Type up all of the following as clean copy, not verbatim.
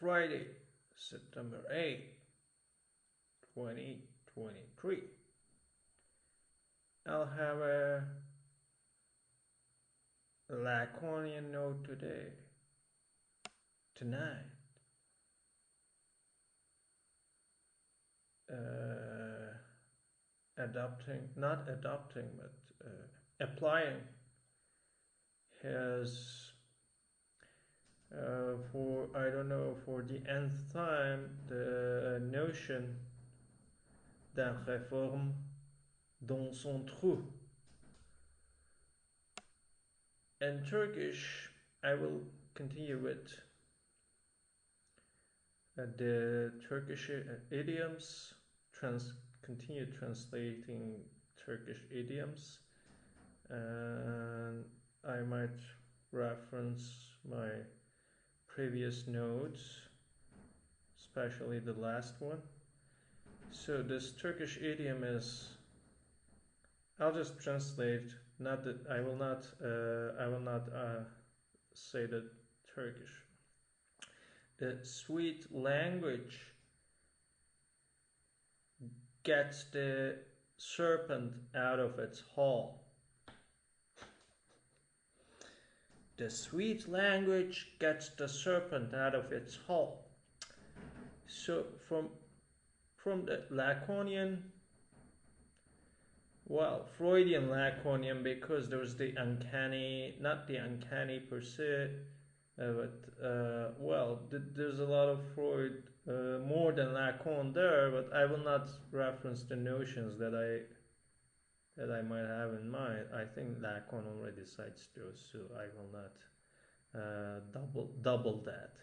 Friday, September 8, 2023. I'll have a Laconian note tonight. Not adopting, but applying his for the nth time the notion d'un réforme dans son trou. In Turkish, I will continue with the Turkish idioms, continue translating Turkish idioms, and I might reference my previous notes, especially the last one. So this Turkish idiom is, I'll just translate. Not that I will not say the Turkish. The sweet language gets the serpent out of its hole. The sweet language gets the serpent out of its hole. So from the Laconian, well, Freudian Laconian, because there was the uncanny, not the uncanny per se, but there's a lot of Freud, more than Lacan there, but I will not reference the notions that I might have in mind. I think Lacan already cites those, so I will not double that.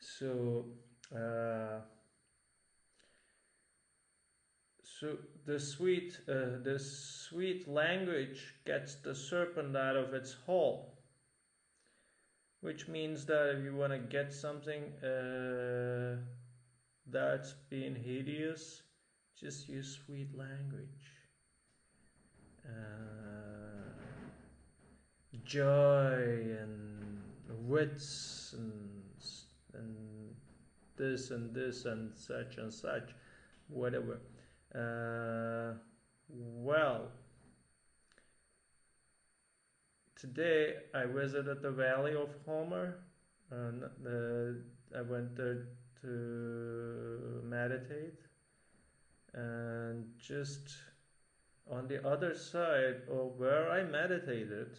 So the sweet language gets the serpent out of its hole, which means that if you want to get something that's being hideous, just use sweet language. Joy and wits and this and such, whatever. Well, today I visited the Valley of Homer. I went there to meditate, and just on the other side of where I meditated,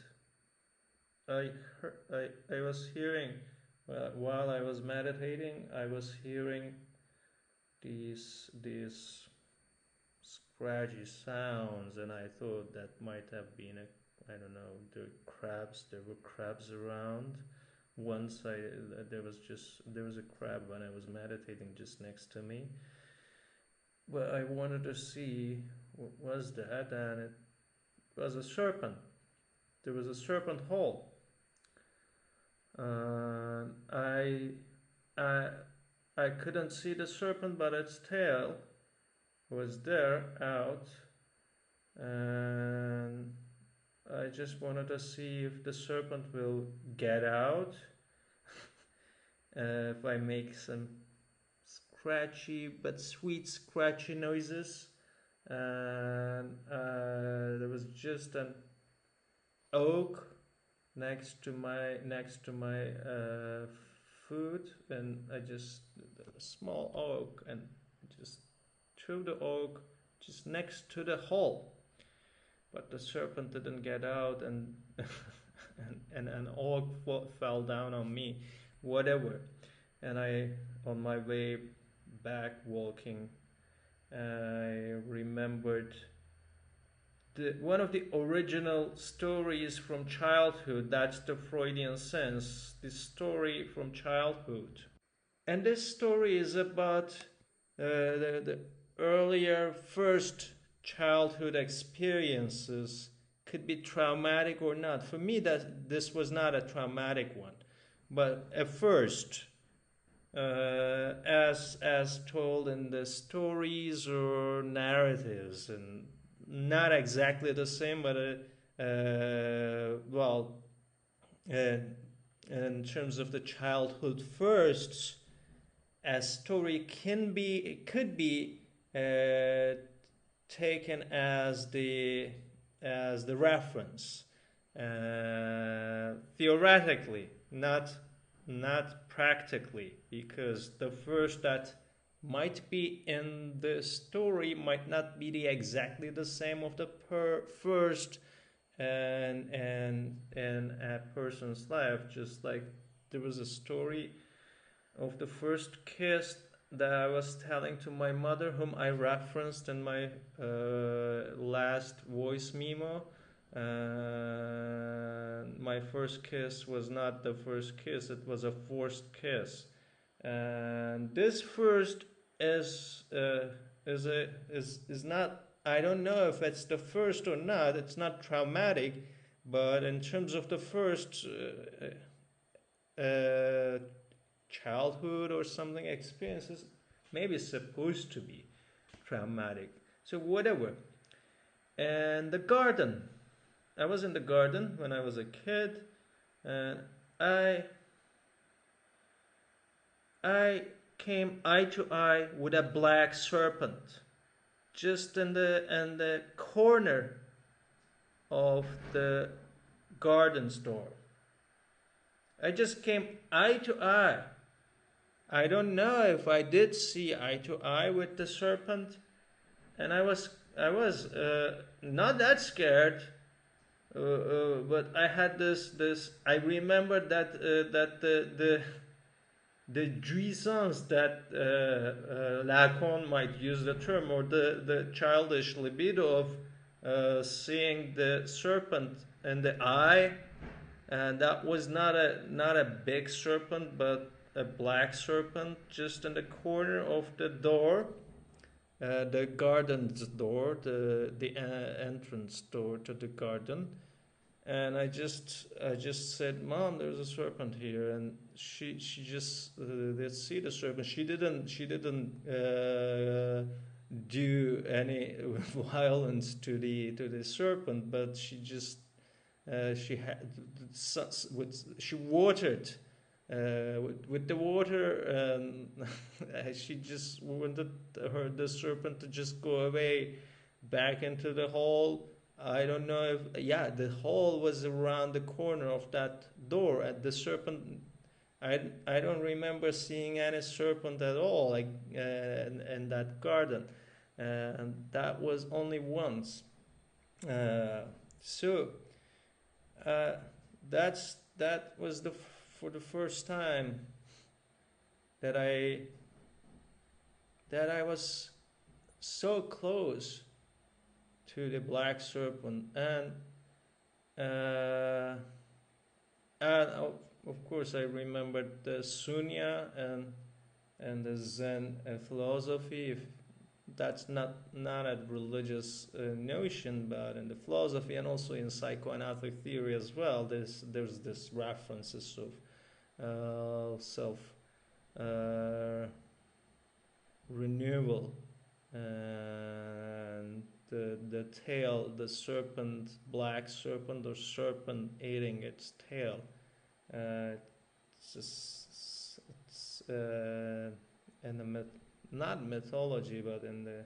I was hearing, while I was meditating, I was hearing these scratchy sounds, and I thought that might have been there were crabs around. Once there was a crab when I was meditating just next to me, but I wanted to see what was that, and it was a serpent. There was a serpent hole. I couldn't see the serpent, but its tail was there out, and I just wanted to see if the serpent will get out if I make some scratchy but sweet scratchy noises. And there was just an oak next to my food, and I just a small oak, and just threw the oak just next to the hole, but the serpent didn't get out, and and an oak fell down on me, whatever. And on my way back walking, I remembered one of the original stories from childhood. That's the Freudian sense, the story from childhood. And this story is about the earlier first childhood experiences, could be traumatic or not. For me, this was not a traumatic one, but at first, as told in the stories or narratives, and not exactly the same, but in terms of the childhood firsts, a story could be uh, taken as the reference, theoretically, not practically, because the verse that might be in the story might not be exactly the same of the first and in a person's life. Just like there was a story of the first kiss that I was telling to my mother, whom I referenced in my last voice memo. My first kiss was not the first kiss; it was a forced kiss. And this first is not. I don't know if it's the first or not. It's not traumatic, but in terms of the first childhood or something experiences, maybe it's supposed to be traumatic. So whatever. And the garden. I was in the garden when I was a kid, and I came eye to eye with a black serpent just in the corner of the garden store. I just came eye to eye. I don't know if I did see eye to eye with the serpent, and I was not that scared, but I had this. I remember that the jouissance that Lacan might use the term, or the childish libido of seeing the serpent in the eye, and that was not a big serpent, but a black serpent just in the corner of the door, the garden's door, the entrance door to the garden. And I just said, "Mom, there's a serpent here," and she just did see the serpent. She didn't do any violence to the serpent, but she just she had she watered with the water, and she just wanted the serpent to just go away back into the hole. I don't know if, yeah, the hole was around the corner of that door. At the serpent, I don't remember seeing any serpent at all, like in that garden, and that was only once. So that was for the first time that I was so close to the black serpent, and of course I remembered the Sunya and the Zen philosophy. If that's not a religious notion, but in the philosophy and also in psychoanalytic theory as well, there's this references of self renewal, and the tail, the serpent, black serpent, or serpent eating its tail. It's in the not mythology, but in the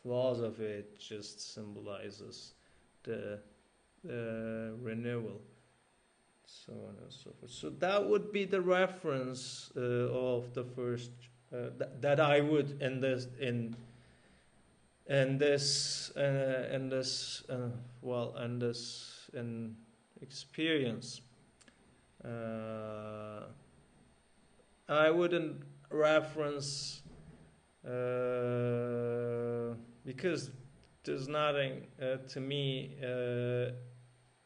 philosophy, it just symbolizes the renewal, so on and so forth. So that would be the reference of the first that I would in experience. I wouldn't reference because there's nothing to me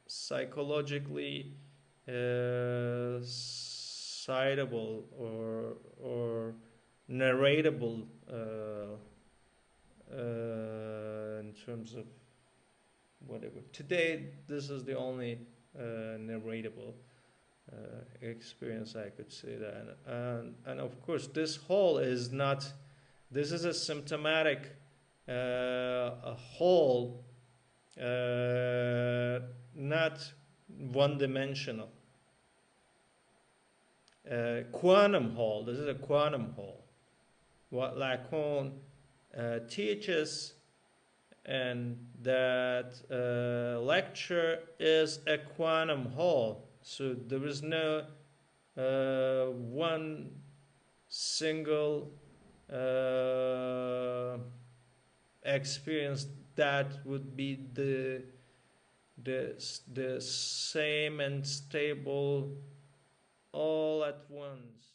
psychologically citable or narratable in terms of whatever. Today, this is the only narratable experience I could say that. And of course, this whole is not, this is a symptomatic a whole, not one-dimensional. Quantum whole. This is a quantum whole. what Lacan teaches, and that lecture is a quantum whole. So there is no one single experience that would be the same and stable all at once.